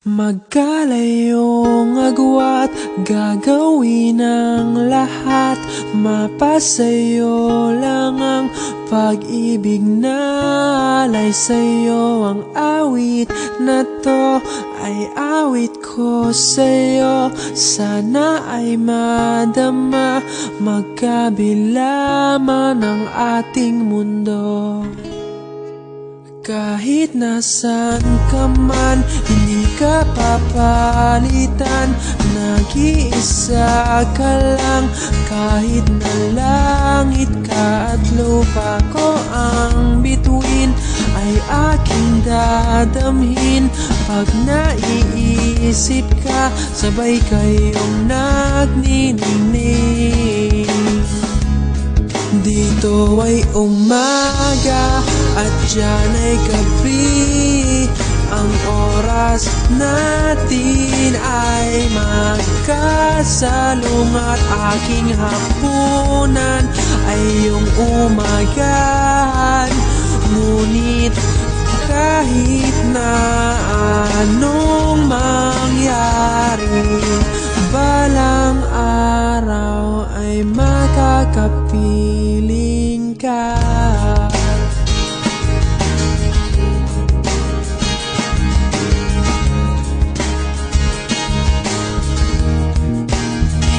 Magkalayong agwat, gagawin ang lahat. Mapasayo lang ang pag-ibig na alay sa'yo. Ang awit na to ay awit ko sa'yo. Sana ay madama, magkabila man ang ating mundo. Kahit nasan ka man, hindi ka papalitan. Nag-iisa ka lang, kahit na langit ka at lupa ko ang bituin, ay aking dadamhin. Pag naiisip ka, sabay kayong nagniningning. Dito ay umaga at dyan ay gabi. Ang oras natin ay magkasalong at aking hapunan ay iyong umagahan. Ngunit kahit na anong mangyari, balang araw ay makakapiling ka.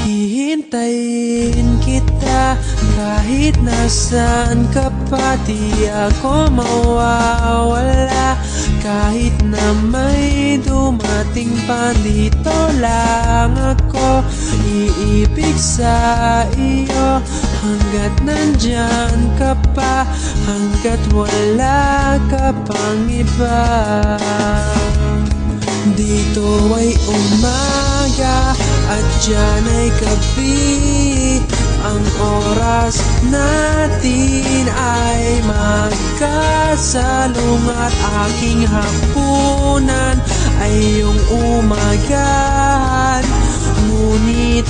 Hihintayin kita kahit nasan ka pa. Di ako mawawala kahit na may dumating pa. Dito lang ako iibig sa iyo hanggat nandyan ka pa, hanggat wala ka pang iba. Dito ay umaga at dyan ay gabi. Ang oras natin ay magkasalong at aking hapunan ay iyong umagahan. Ngunit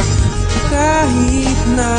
kahit na